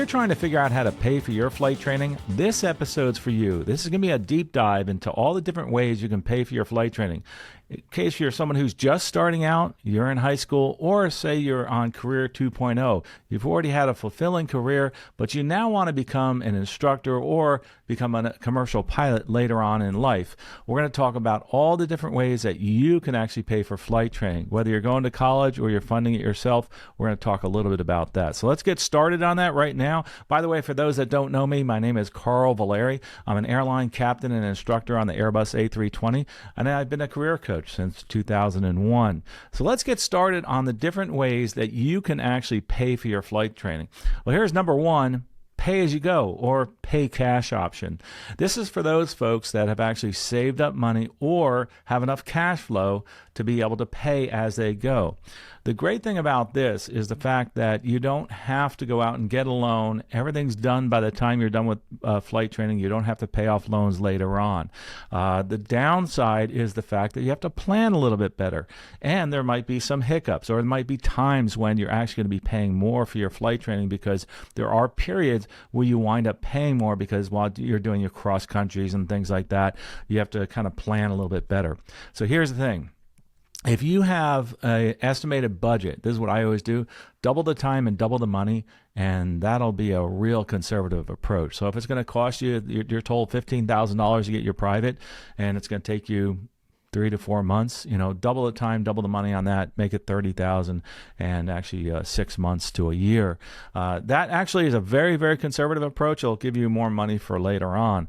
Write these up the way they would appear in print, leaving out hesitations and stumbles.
you're trying to figure out how to pay for your flight training, this episode's for you. This is going to be a deep dive into all the different ways you can pay for your flight training. In case you're someone who's just starting out, you're in high school, or say you're on Career 2.0. You've already had a fulfilling career, but you now want to become an instructor or become a commercial pilot later on in life. We're going to talk about all the different ways that you can actually pay for flight training. Whether you're going to college or you're funding it yourself, we're going to talk a little bit about that. So let's get started on that right now. By the way, for those that don't know me, my name is Carl Valeri. I'm an airline captain and instructor on the Airbus A320, and I've been a career coach since 2001. So let's get started on the different ways that you can actually pay for your flight training. Well, here's number one. Pay as you go, or pay cash option. This is for those folks that have actually saved up money or have enough cash flow to be able to pay as they go. The great thing about this is the fact that you don't have to go out and get a loan. Everything's done by the time you're done with flight training. You don't have to pay off loans later on. The downside is the fact that you have to plan a little bit better, and there might be some hiccups, or there might be times when you're actually going to be paying more for your flight training, because there are periods where you wind up paying more because while you're doing your cross countries and things like that, you have to kind of plan a little bit better. So here's the thing. If you have an estimated budget, this is what I always do, double the time and double the money, and that'll be a real conservative approach. So if it's going to cost you, you're told $15,000 to get your private, and it's going to take you 3 to 4 months, double the time, double the money on that, make it $30,000, and actually 6 months to a year. That actually is a very, very conservative approach. It'll give you more money for later on.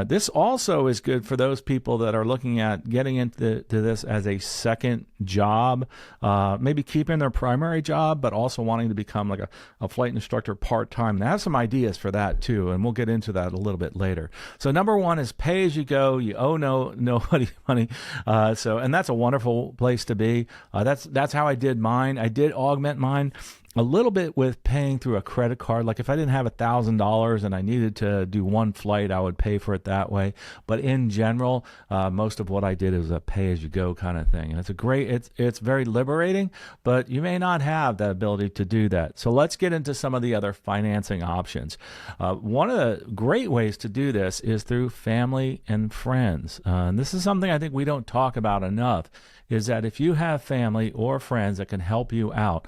This also is good for those people that are looking at getting into this as a second job, maybe keeping their primary job, but also wanting to become like a flight instructor part-time. And I have some ideas for that too, and we'll get into that a little bit later. So number one is pay as you go. You owe nobody money. And that's a wonderful place to be. That's how I did mine. I did augment mine a little bit with paying through a credit card. Like if I didn't have $1,000 and I needed to do one flight, I would pay for it that way. But in general, most of what I did is a pay-as-you-go kind of thing. And it's very liberating, but you may not have that ability to do that. So let's get into some of the other financing options. One of the great ways to do this is through family and friends. And this is something I think we don't talk about enough, is that if you have family or friends that can help you out,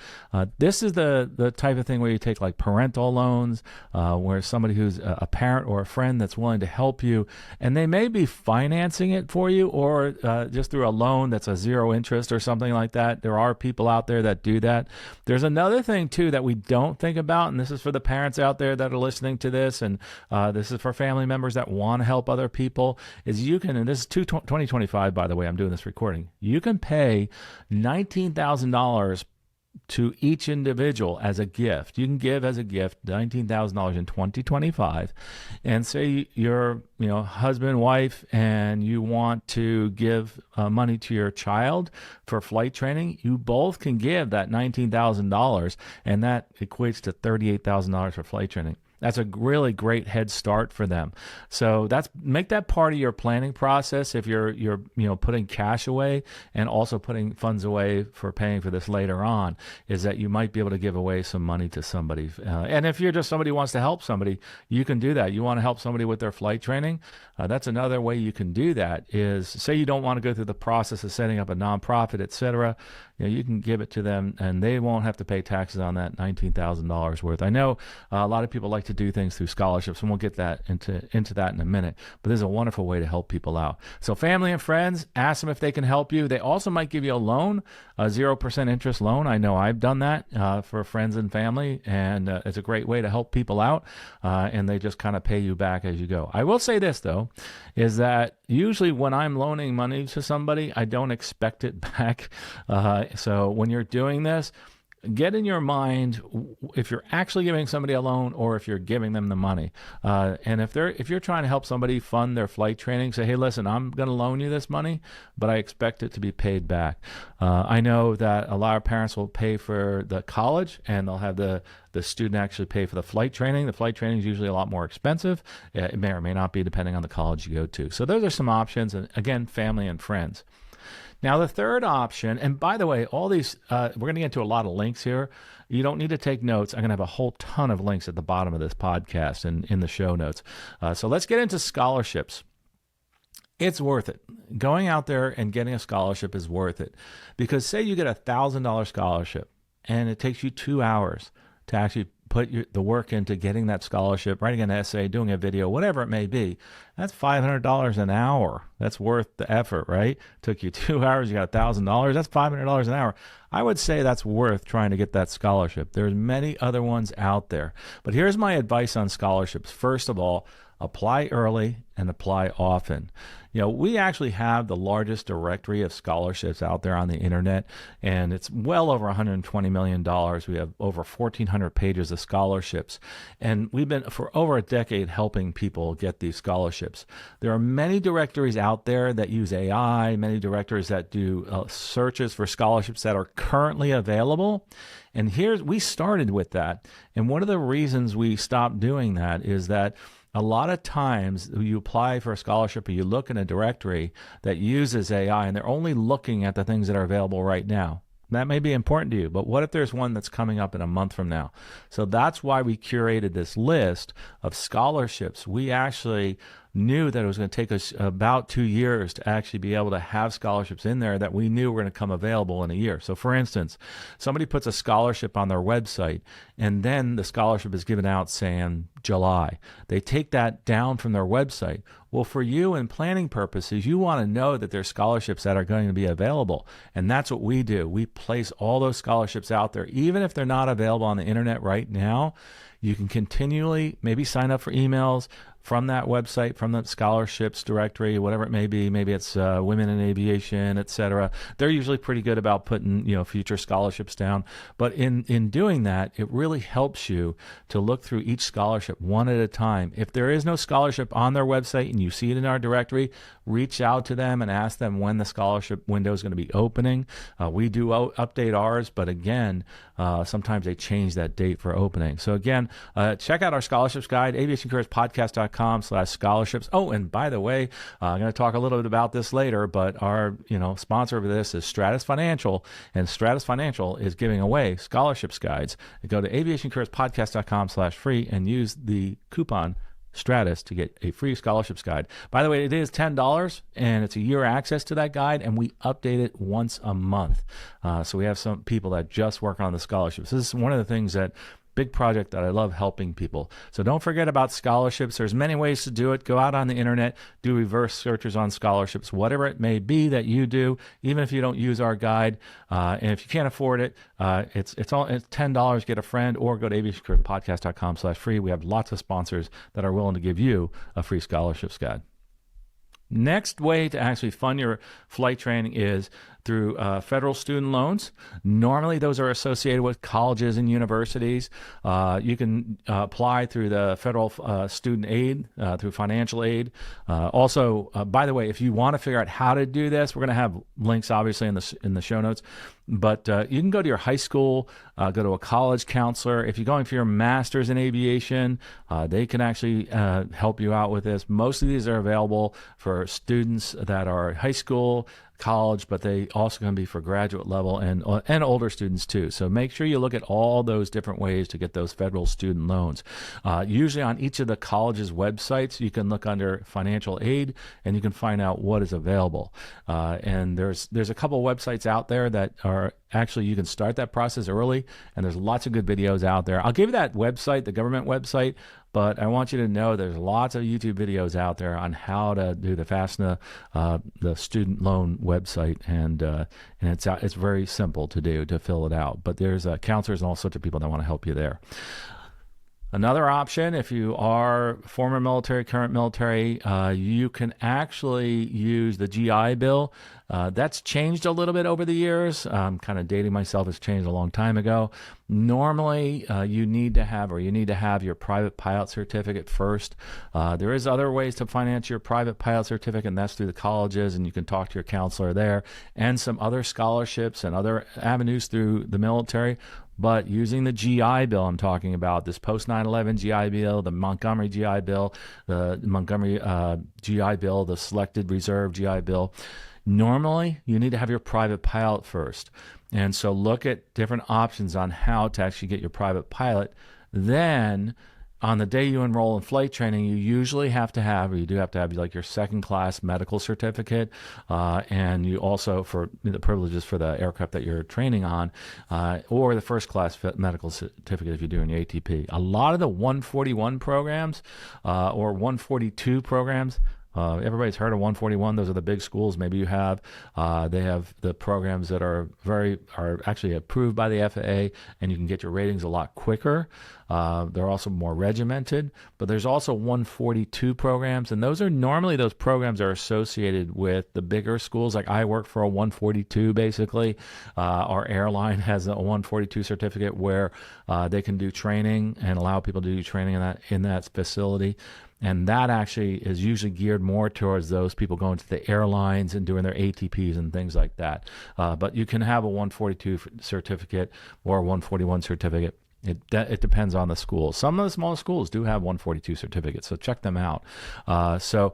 this is the type of thing where you take like parental loans, where somebody who's a parent or a friend that's willing to help you, and they may be financing it for you, or just through a loan that's a zero interest or something like that. There are people out there that do that. There's another thing too that we don't think about, and this is for the parents out there that are listening to this, and this is for family members that want to help other people, is you can, and this is 2025, by the way, I'm doing this recording, you can pay $19,000 to each individual as a gift. You can give as a gift $19,000 in 2025, and say you're husband, wife, and you want to give money to your child for flight training. You both can give that $19,000, and that equates to $38,000 for flight training. That's a really great head start for them. So make that part of your planning process. If you're putting cash away and also putting funds away for paying for this later on, is that you might be able to give away some money to somebody. And if you're just somebody who wants to help somebody, you can do that. You want to help somebody with their flight training. That's another way you can do that. Is say you don't want to go through the process of setting up a nonprofit, etc. You can give it to them, and they won't have to pay taxes on that $19,000 worth. I know a lot of people like to do things through scholarships, and we'll get that into that in a minute. But this is a wonderful way to help people out. So family and friends, ask them if they can help you. They also might give you a loan, a 0% interest loan. I know I've done that for friends and family, and it's a great way to help people out, and they just kind of pay you back as you go. I will say this, though, is that usually when I'm loaning money to somebody, I don't expect it back. So when you're doing this, get in your mind if you're actually giving somebody a loan or if you're giving them the money. And if you're trying to help somebody fund their flight training, say, hey, listen, I'm going to loan you this money, but I expect it to be paid back. I know that a lot of parents will pay for the college, and they'll have the student actually pay for the flight training. The flight training is usually a lot more expensive. It may or may not be, depending on the college you go to. So those are some options. And again, family and friends. Now, the third option, and by the way, all these, we're going to get into a lot of links here. You don't need to take notes. I'm going to have a whole ton of links at the bottom of this podcast and in the show notes. So let's get into scholarships. It's worth it. Going out there and getting a scholarship is worth it. Because say you get a $1,000 scholarship and it takes you 2 hours to actually put the work into getting that scholarship, writing an essay, doing a video, whatever it may be. That's $500 an hour. That's worth the effort, right? Took you 2 hours, you got $1,000. That's $500 an hour. I would say that's worth trying to get that scholarship. There's many other ones out there. But here's my advice on scholarships. First of all, apply early and apply often. We actually have the largest directory of scholarships out there on the internet, and it's well over $120 million. We have over 1,400 pages of scholarships, and we've been for over a decade helping people get these scholarships. There are many directories out there that use AI, many directories that do searches for scholarships that are currently available. And we started with that. And one of the reasons we stopped doing that is that a lot of times you apply for a scholarship or you look in a directory that uses AI and they're only looking at the things that are available right now. That may be important to you, but what if there's one that's coming up in a month from now? So that's why we curated this list of scholarships. We actually knew that it was going to take us about 2 years to actually be able to have scholarships in there that we knew were going to come available in a year. So for instance, somebody puts a scholarship on their website and then the scholarship is given out, say, in July. They take that down from their website. Well, for you in planning purposes, you want to know that there's scholarships that are going to be available. And that's what we do. We place all those scholarships out there. Even if they're not available on the internet right now, you can continually maybe sign up for emails from that website, from the scholarships directory, whatever it may be. Maybe it's women in aviation, etc. They're usually pretty good about putting future scholarships down. But in doing that, it really helps you to look through each scholarship one at a time. If there is no scholarship on their website and you see it in our directory, reach out to them and ask them when the scholarship window is going to be opening. We do update ours, but again, sometimes they change that date for opening. So again, check out our scholarships guide, aviationcareerspodcast.com/scholarships. Oh, and by the way, I'm going to talk a little bit about this later, but our sponsor of this is Stratus Financial, and Stratus Financial is giving away scholarships guides. Go to aviationcareerspodcast.com/free and use the coupon Stratus to get a free scholarships guide. By the way, it is $10 and it's a year access to that guide, and we update it once a month. So we have some people that just work on the scholarships. This is one of the things that big project that I love helping people. So don't forget about scholarships. There's many ways to do it. Go out on the internet, do reverse searches on scholarships, whatever it may be that you do, even if you don't use our guide. And if you can't afford it, it's $10. Get a friend, or go to aviationcareerspodcast.com/free. We have lots of sponsors that are willing to give you a free scholarships guide. Next way to actually fund your flight training is through federal student loans. Normally, those are associated with colleges and universities. You can apply through the federal student aid, through financial aid. Also, by the way, if you want to figure out how to do this, we're going to have links, obviously, in the show notes. But you can go to your high school, go to a college counselor. If you're going for your master's in aviation, they can actually help you out with this. Most of these are available for students that are high school, college, but they also can be for graduate level and older students too. So make sure you look at all those different ways to get those federal student loans. Usually on each of the college's websites, you can look under financial aid and you can find out what is available. And there's a couple of websites out there that are actually, you can start that process early, and there's lots of good videos out there. I'll give you that website, the government website, but I want you to know there's lots of YouTube videos out there on how to do the FAFSA, the student loan website, and it's very simple to do, to fill it out. But there's counselors and all sorts of people that want to help you there. Another option, if you are former military, current military, you can actually use the GI Bill. That's changed a little bit over the years. I'm kind of dating myself. It's changed a long time ago. Normally, you need to have your private pilot certificate first. There is other ways to finance your private pilot certificate, and that's through the colleges, and you can talk to your counselor there, and some other scholarships and other avenues through the military. But using the GI Bill I'm talking about, this post 9/11 GI Bill, the Montgomery GI Bill, the Montgomery GI Bill, the Selected Reserve GI Bill, Normally, you need to have your private pilot first. And so look at different options on how to actually get your private pilot. Then on the day you enroll in flight training, you usually have to have, or you do have to have, like your second class medical certificate, and you also, for the privileges for the aircraft that you're training on, or the first class medical certificate if you're doing your ATP. A lot of the 141 programs or 142 programs, everybody's heard of 141. Those are the big schools. Maybe you have. They have the programs that are actually approved by the FAA, and you can get your ratings a lot quicker. They're also more regimented. But there's also 142 programs, and those programs are associated with the bigger schools. Like I work for a 142, basically. Our airline has a 142 certificate where they can do training and allow people to do training in that facility. And that actually is usually geared more towards those people going to the airlines and doing their ATPs and things like that. But you can have a 142 certificate or a 141 certificate. It depends on the school. Some of the smaller schools do have 142 certificates, so check them out. So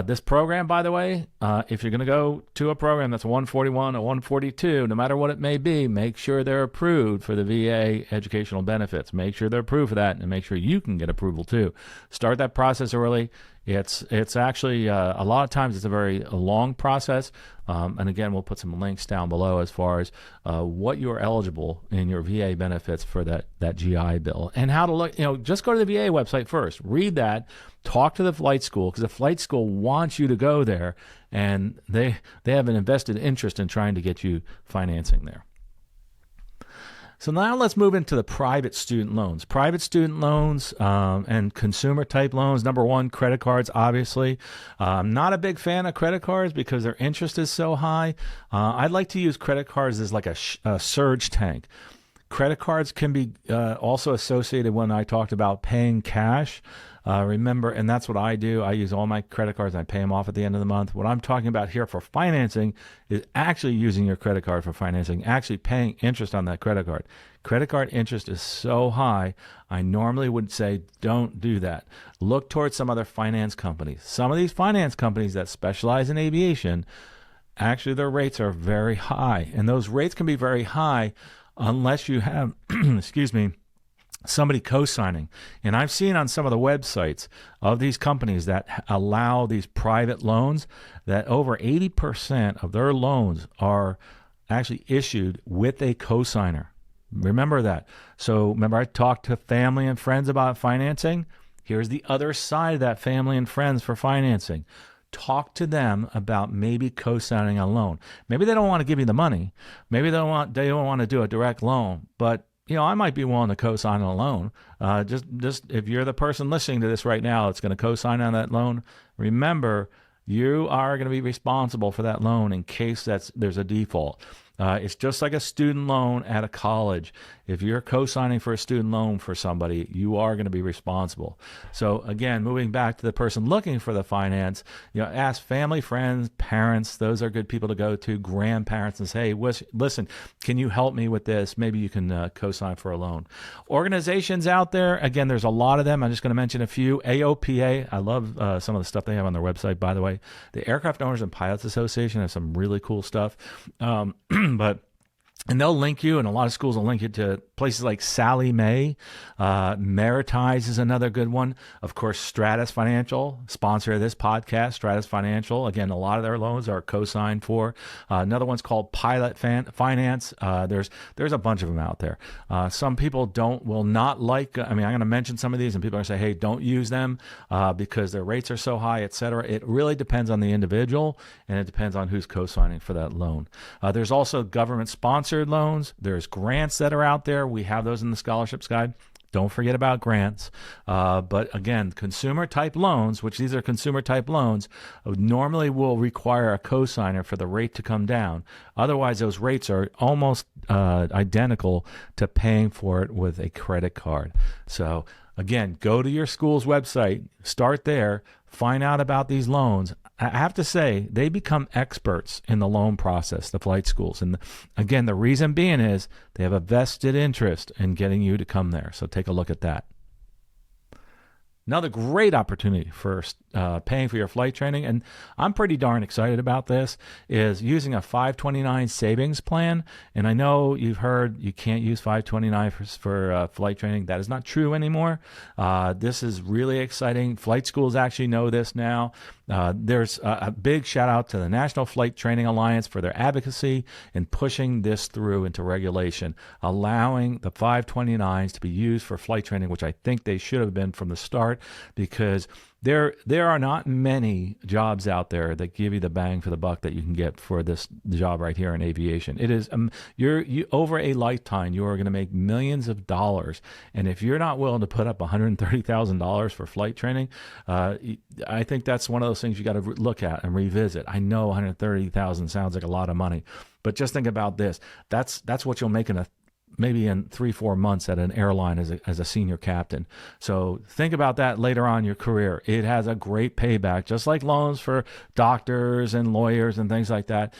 this program, by the way, if you're going to go to a program that's 141 or 142, no matter what it may be, make sure they're approved for the VA educational benefits. Make sure they're approved for that, and make sure you can get approval too. Start that process early. It's actually a lot of times it's a very long process, and again we'll put some links down below as far as what you are eligible in your VA benefits for that GI Bill and how to look. Just go to the VA website first, read that, talk to the flight school, because the flight school wants you to go there, and they have an invested interest in trying to get you financing there. So now let's move into the private student loans. Private student loans and consumer type loans. Number one, credit cards, obviously. I'm not a big fan of credit cards because their interest is so high. I'd like to use credit cards as like a surge tank. Credit cards can be also associated when I talked about paying cash. Remember, and that's what I do. I use all my credit cards and I pay them off at the end of the month. What I'm talking about here for financing is actually using your credit card for financing, actually paying interest on that credit card. Credit card interest is so high, I normally would say don't do that. Look towards some other finance companies. Some of these finance companies that specialize in aviation, actually their rates are very high. And those rates can be very high unless you have, somebody co-signing. And I've seen on some of the websites of these companies that allow these private loans that over 80% of their loans are actually issued with a co-signer. Remember that. So remember I talked to family and friends about financing? Here's the other side of that, family and friends for financing. Talk to them about maybe co-signing a loan. Maybe they don't want to give you the money. Maybe they don't want to do a direct loan, but I might be willing to co-sign a loan. Just if you're the person listening to this right now that's going to co-sign on that loan, remember you are going to be responsible for that loan in case there's a default. It's just like a student loan at a college. If you're co-signing for a student loan for somebody, you are going to be responsible. So again, moving back to the person looking for the finance, ask family, friends, parents. Those are good people to go to. Grandparents and say, hey, listen, can you help me with this? Maybe you can co-sign for a loan. Organizations out there, again, there's a lot of them. I'm just going to mention a few. AOPA, I love some of the stuff they have on their website, by the way. The Aircraft Owners and Pilots Association has some really cool stuff. And they'll link you, and a lot of schools will link you to places like Sally Mae. Meritize is another good one. Of course, Stratus Financial, sponsor of this podcast, Stratus Financial. Again, a lot of their loans are co-signed for. Another one's called Pilot Finance. There's a bunch of them out there. Some people will not like, I'm going to mention some of these, and people are going to say, hey, don't use them because their rates are so high, et cetera. It really depends on the individual, and it depends on who's co-signing for that loan. There's also government-sponsored loans. There's grants that are out there. We have those in the scholarships guide. Don't forget about grants. But again, consumer type loans, which these are consumer type loans, normally will require a cosigner for the rate to come down. Otherwise, those rates are almost identical to paying for it with a credit card. So again, go to your school's website, start there, find out about these loans. I have to say, they become experts in the loan process, the flight schools. And again, the reason being is they have a vested interest in getting you to come there. So take a look at that. Another great opportunity for paying for your flight training, and I'm pretty darn excited about this, is using a 529 savings plan. And I know you've heard you can't use 529 for flight training. That is not true anymore. This is really exciting. Flight schools actually know this now. There's a big shout out to the National Flight Training Alliance for their advocacy in pushing this through into regulation, allowing the 529s to be used for flight training, which I think they should have been from the start, because there are not many jobs out there that give you the bang for the buck that you can get for this job right here in aviation. It is you over a lifetime, you are going to make millions of dollars, and if you're not willing to put up $130,000 for flight training, I think that's one of those things you got to look at and revisit. I know $130,000 sounds like a lot of money, but just think about this. That's what you'll make maybe in 3-4 months at an airline as a senior captain. So think about that later on in your career. It has a great payback, just like loans for doctors and lawyers and things like that.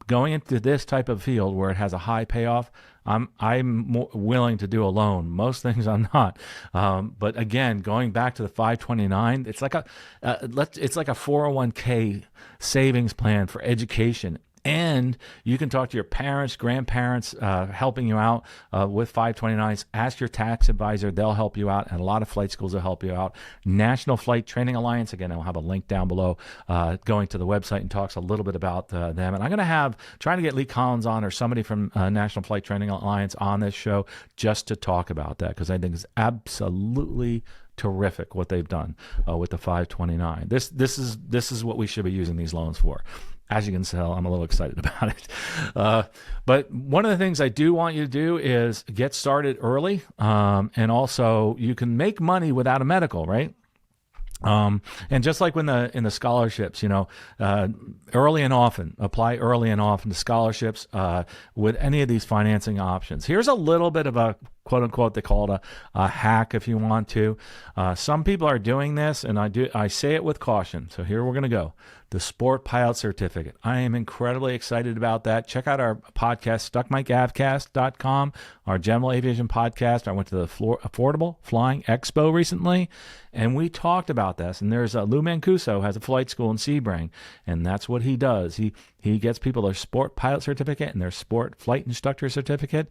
Going into this type of field where it has a high payoff, I'm more willing to do a loan. Most things I'm not. But again, going back to the 529, it's like a 401k savings plan for education. And you can talk to your parents, grandparents, helping you out with 529s. Ask your tax advisor. They'll help you out. And a lot of flight schools will help you out. National Flight Training Alliance. Again, I'll have a link down below going to the website and talks a little bit about them. And I'm going to trying to get Lee Collins on or somebody from National Flight Training Alliance on this show just to talk about that, because I think it's absolutely terrific what they've done with the 529. This is what we should be using these loans for. As you can tell, I'm a little excited about it. But one of the things I do want you to do is get started early. And also, you can make money without a medical, right? And just like in the scholarships, early and often, apply early and often to scholarships with any of these financing options. Here's a little bit of a quote unquote, they call it a hack if you want to. Some people are doing this, and I say it with caution. So here we're going to go. The Sport Pilot Certificate. I am incredibly excited about that. Check out our podcast, StuckMikeAvcast.com, our General Aviation podcast. I went to the Affordable Flying Expo recently, and we talked about this. And there's Lou Mancuso has a flight school in Sebring, and that's what he does. He gets people their Sport Pilot Certificate and their Sport Flight Instructor Certificate.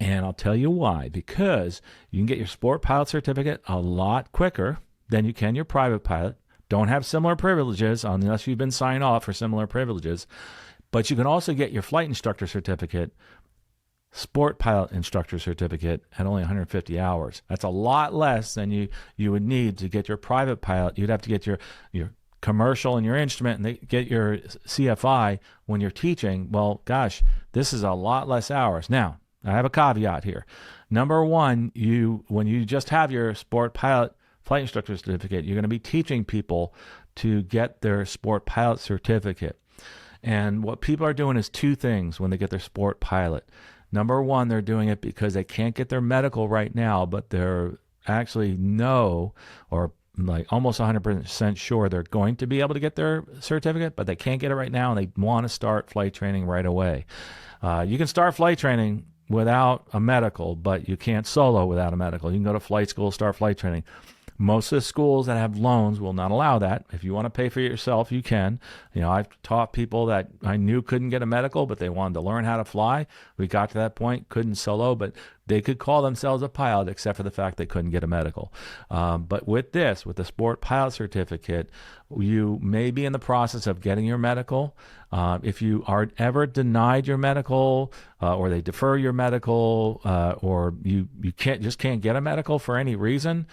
And I'll tell you why. Because you can get your Sport Pilot Certificate a lot quicker than you can your private pilot. Don't have similar privileges unless you've been signed off for similar privileges. But you can also get your Flight Instructor Certificate, Sport Pilot Instructor Certificate at only 150 hours. That's a lot less than you would need to get your private pilot. You'd have to get your commercial and your instrument and get your CFI when you're teaching. Well, gosh, this is a lot less hours. Now, I have a caveat here. Number one, when you just have your Sport Pilot Flight Instructor Certificate, you're going to be teaching people to get their Sport Pilot Certificate. And what people are doing is two things when they get their Sport Pilot. Number one, they're doing it because they can't get their medical right now, but they're actually or like almost 100% sure they're going to be able to get their certificate, but they can't get it right now, and they want to start flight training right away. You can start flight training without a medical, but you can't solo without a medical. You can go to flight school, start flight training. Most of the schools that have loans will not allow that. If you want to pay for it yourself, you can. I've taught people that I knew couldn't get a medical, but they wanted to learn how to fly. We got to that point, couldn't solo, but they could call themselves a pilot except for the fact they couldn't get a medical. But with the Sport Pilot Certificate, you may be in the process of getting your medical. If you are ever denied your medical, or they defer your medical, or you can't get a medical for any reason,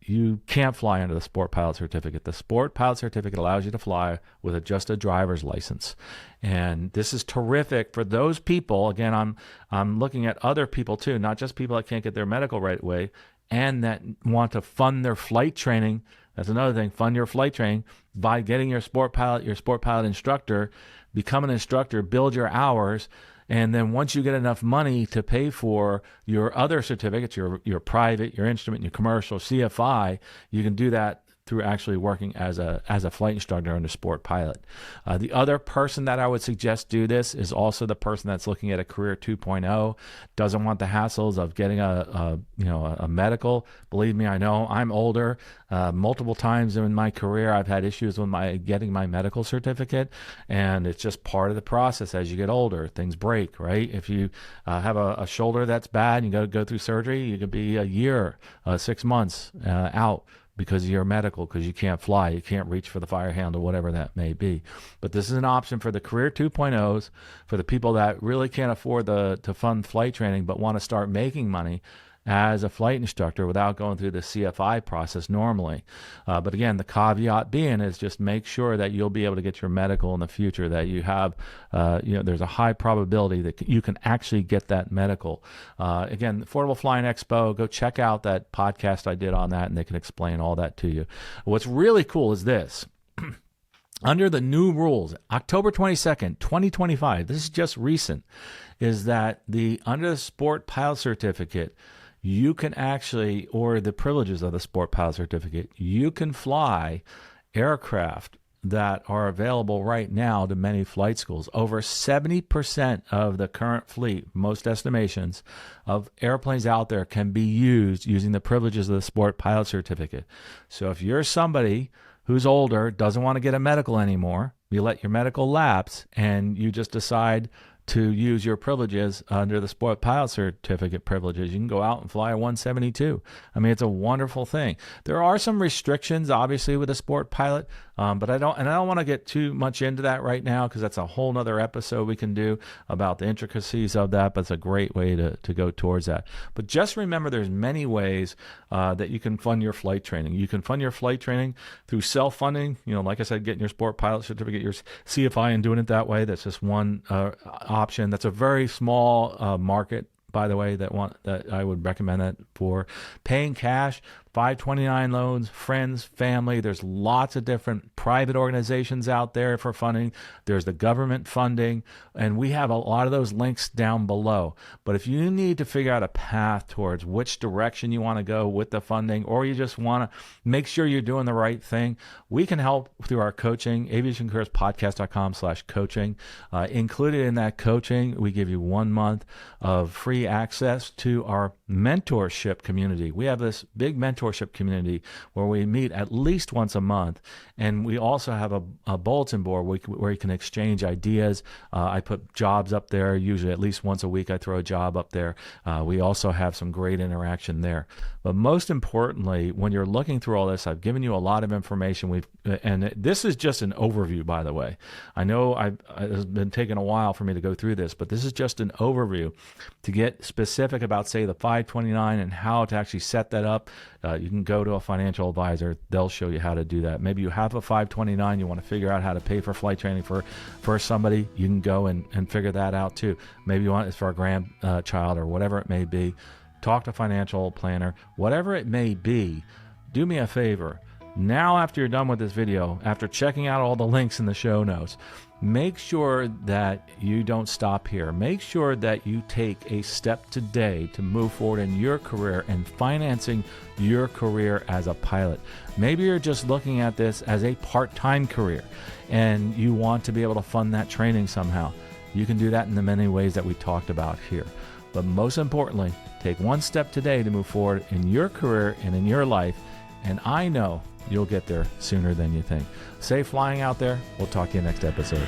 you can't fly under the Sport Pilot Certificate. The Sport Pilot Certificate allows you to fly with just a driver's license. And this is terrific for those people. Again, I'm looking at other people too, not just people that can't get their medical right away and that want to fund their flight training. That's another thing. Fund your flight training by getting your Sport Pilot instructor, become an instructor, build your hours, and then once you get enough money to pay for your other certificates, your private, your instrument, your commercial, CFI, you can do that through actually working as a flight instructor and a sport pilot. The other person that I would suggest do this is also the person that's looking at a career 2.0, doesn't want the hassles of getting a medical. Believe me, I know I'm older. Multiple times in my career, I've had issues with getting my medical certificate, and it's just part of the process. As you get older, things break, right? If you have a shoulder that's bad and you got to go through surgery, you could be a year, 6 months out because of your medical, because you can't fly, you can't reach for the fire handle, whatever that may be. But this is an option for the career 2.0s, for the people that really can't afford to fund flight training but want to start making money as a flight instructor without going through the CFI process normally. But again, the caveat being is just make sure that you'll be able to get your medical in the future, that you have, there's a high probability that you can actually get that medical. Again, Affordable Flying Expo, go check out that podcast I did on that, and they can explain all that to you. What's really cool is this. Under the new rules, October 22nd, 2025, this is just recent, is that under the Sport Pilot Certificate, you can actually, or the privileges of the Sport Pilot Certificate, you can fly aircraft that are available right now to many flight schools. Over 70% of the current fleet, most estimations, of airplanes out there can be used using the privileges of the Sport Pilot Certificate. So if you're somebody who's older, doesn't want to get a medical anymore, you let your medical lapse, and you just decide to use your privileges under the Sport Pilot Certificate privileges, you can go out and fly a 172. I mean, it's a wonderful thing. There are some restrictions, obviously, with a sport pilot, but I don't want to get too much into that right now, because that's a whole nother episode we can do about the intricacies of that, but it's a great way to go towards that. But just remember, there's many ways that you can fund your flight training. You can fund your flight training through self-funding, like I said, getting your Sport Pilot Certificate, your CFI, and doing it that way. That's just one option. That's a very small market, by the way, that I would recommend that for. Paying cash, 529 loans, friends, family. There's lots of different private organizations out there for funding. There's the government funding, and we have a lot of those links down below. But if you need to figure out a path towards which direction you want to go with the funding, or you just want to make sure you're doing the right thing, we can help through our coaching, aviationcareerspodcast.com/coaching. Included in that coaching, we give you 1 month of free access to our mentorship community. We have this big mentorship community where we meet at least once a month, and we also have a bulletin board where you can exchange ideas. I put jobs up there, usually at least once a week I throw a job up there. We also have some great interaction there. But most importantly, when you're looking through all this, I've given you a lot of information. And this is just an overview, by the way. I know it's been taking a while for me to go through this, but this is just an overview to get specific about, say, the 529 and how to actually set that up. You can go to a financial advisor. They'll show you how to do that. Maybe you have a 529, you want to figure out how to pay for flight training for somebody, you can go and figure that out too. Maybe you want it for a grandchild or whatever it may be. Talk to a financial planner. Whatever it may be, do me a favor. Now, after you're done with this video, after checking out all the links in the show notes, make sure that you don't stop here. Make sure that you take a step today to move forward in your career and financing your career as a pilot. Maybe you're just looking at this as a part-time career and you want to be able to fund that training somehow. You can do that in the many ways that we talked about here. But most importantly, take one step today to move forward in your career and in your life, and I know you'll get there sooner than you think. Safe flying out there. We'll talk to you next episode.